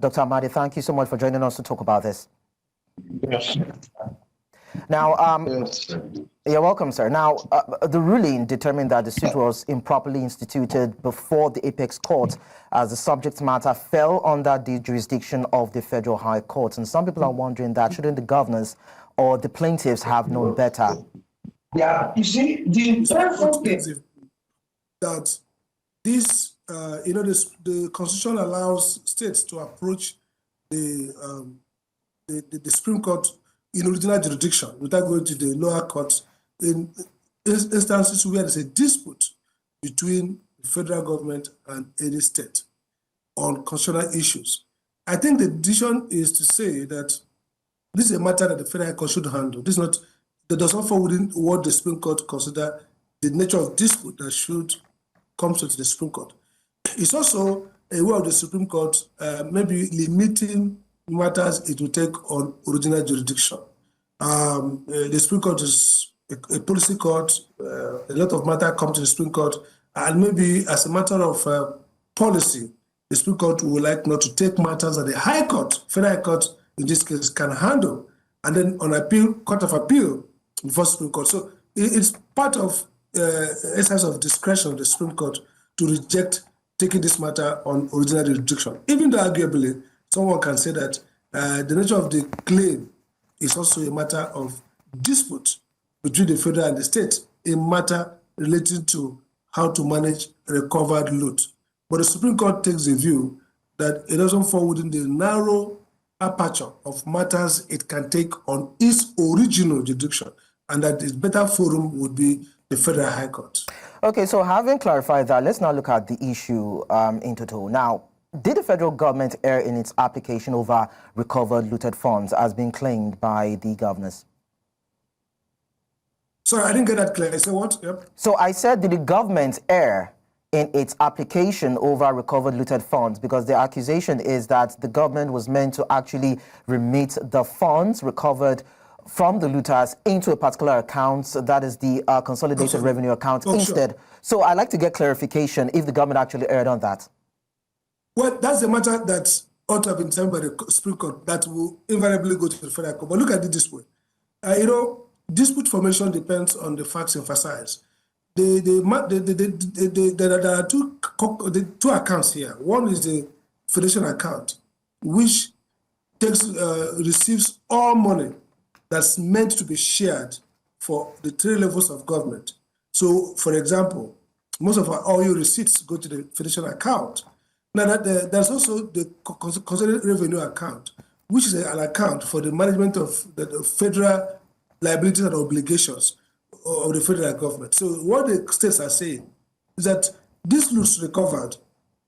Dr. Amadi, thank you so much for joining us to talk about this. Yes. Now, Yes. you're welcome, sir. Now, the ruling determined that the suit was improperly instituted before the Apex Court, as the subject matter fell under the jurisdiction of the Federal High Court. And some people are wondering that shouldn't the governors or the plaintiffs have known better? Yeah, you see, that this, the Constitution allows states to approach the Supreme Court in original jurisdiction without going to the lower courts in instances where there's a dispute between the federal government and any state on constitutional issues. I think the decision is to say that this is a matter that the federal court should handle. This is not, that does not fall within what the Supreme Court consider the nature of dispute that should come to the Supreme Court. It's also a way of the Supreme Court maybe limiting matters it will take on original jurisdiction. The Supreme Court is a policy court. A lot of matter come to the Supreme Court, and maybe as a matter of policy, the Supreme Court would like not to take matters that the High Court, Federal High Court in this case, can handle, and then on appeal, Court of Appeal before Supreme Court. So it's part of exercise of discretion of the Supreme Court to reject taking this matter on original jurisdiction. Even though arguably someone can say that the nature of the claim is also a matter of dispute between the federal and the state, a matter relating to how to manage recovered loot. But the Supreme Court takes the view that it doesn't fall within the narrow aperture of matters it can take on its original jurisdiction, and that its better forum would be the Federal High Court. Okay, so having clarified that, let's now look at the issue in total. Now, did the federal government err in its application over recovered looted funds as being claimed by the governors? Sorry, I didn't get that clear. So what? Yep. So I said, did the government err in its application over recovered looted funds? Because the accusation is that the government was meant to actually remit the funds recovered from the looters into a particular account, that is the consolidated revenue account instead. Sure. So I'd like to get clarification if the government actually erred on that. Well, that's a matter that ought to have been determined by the Supreme Court that will invariably go to the Federal Court. But look at it this way. Dispute formation depends on the facts emphasized. There are two accounts here. One is the Federation account, which receives all money that's meant to be shared for the three levels of government. So, for example, most of our oil receipts go to the Federation account. Now, there's also the consolidated revenue account, which is an account for the management of the federal liabilities and obligations of the federal government. So what the states are saying is that this loot recovered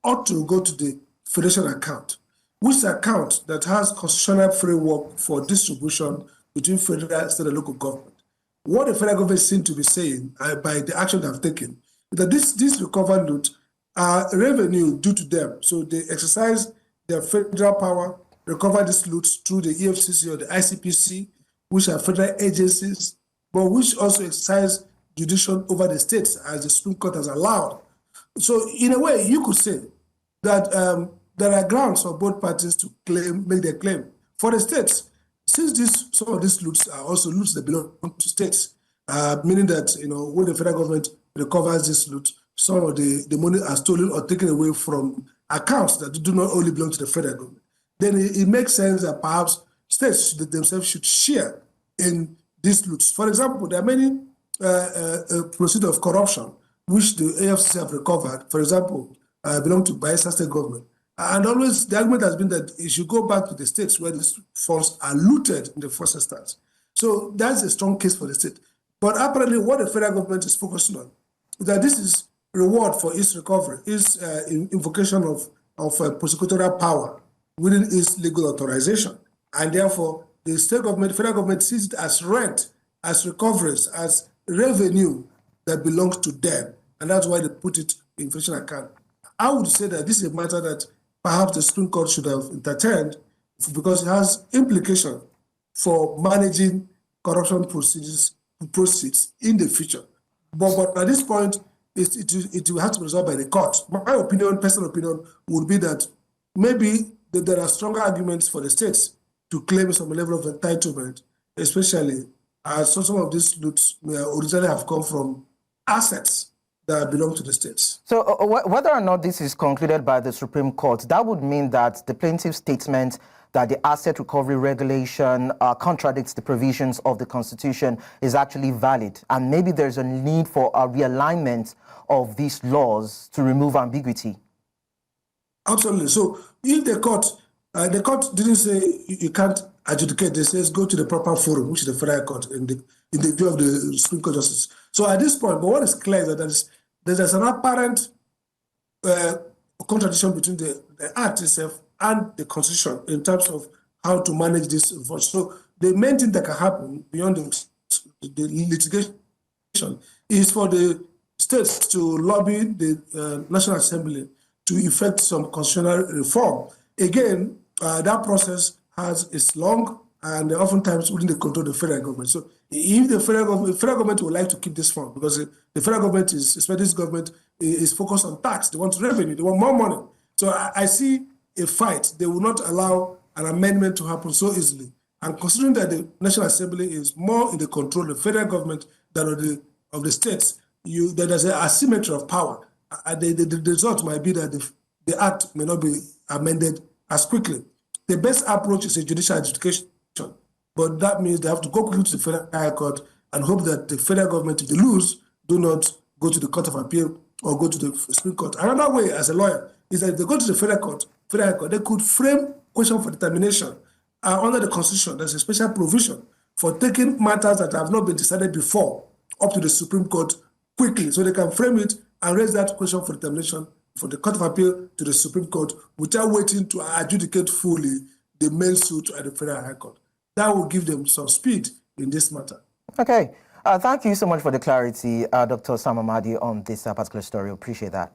ought to go to the Federation account, which is an account that has constitutional framework for distribution between federal, state, and local government. What the federal government seems to be saying by the action they have taken is that this recovered loot are revenue due to them. So they exercise their federal power, recover this loot through the EFCC or the ICPC, which are federal agencies, but which also exercise jurisdiction over the states as the Supreme Court has allowed. So in a way, you could say that there are grounds for both parties to make their claim. For the states, since some of these loots are also loots that belong to states, meaning that when the federal government recovers this loot, some of the money are stolen or taken away from accounts that do not only belong to the federal government. Then it makes sense that perhaps states themselves should share in these loots. For example, there are many proceeds of corruption which the AFCC have recovered, for example, belong to Bayelsa State government. And always the argument has been that it should go back to the states where these funds are looted in the first instance. So that's a strong case for the state. But apparently what the federal government is focusing on is that this is reward for its recovery, its invocation of prosecutorial power within its legal authorization. And therefore, the state government, federal government sees it as rent, as recoveries, as revenue that belongs to them. And that's why they put it in Federation account. I would say that this is a matter that perhaps the Supreme Court should have entertained because it has implication for managing corruption proceeds in the future. But at this point, it will have to be resolved by the court. My opinion, personal opinion, would be that maybe there are stronger arguments for the states to claim some level of entitlement, especially as some of these loots may originally have come from assets that belong to the states. So whether or not this is concluded by the Supreme Court, that would mean that the plaintiff's statement that the asset recovery regulation contradicts the provisions of the Constitution is actually valid. And maybe there's a need for a realignment of these laws to remove ambiguity. Absolutely. So if the court didn't say you can't adjudicate, they says go to the proper forum, which is the federal court in the view of the Supreme Court justice. So at this point, but what is clear is that there's an apparent contradiction between the Act itself and the Constitution in terms of how to manage this vote. So the main thing that can happen beyond the litigation is for the states to lobby the National Assembly to effect some constitutional reform. Again, that process is long and oftentimes within the control of the federal government. So if the federal government would like to keep this fund, because the federal government especially this government, is focused on tax, they want revenue, they want more money. So I see a fight. They will not allow an amendment to happen so easily. And considering that the National Assembly is more in the control of the federal government than of the states, there's an asymmetry of power. The result might be that the Act may not be amended as quickly. The best approach is a judicial adjudication, but that means they have to go quickly to the Federal High Court and hope that the federal government, if they lose, do not go to the Court of Appeal or go to the Supreme Court. Another way, as a lawyer, is that if they go to the Federal High Court, they could frame question for determination under the Constitution. There's a special provision for taking matters that have not been decided before up to the Supreme Court quickly, so they can frame it and raise that question for determination for the Court of Appeal to the Supreme Court without waiting to adjudicate fully the main suit at the Federal High Court. That will give them some speed in this matter. Okay. Thank you so much for the clarity, Dr. Sam Amadi, on this particular story. Appreciate that.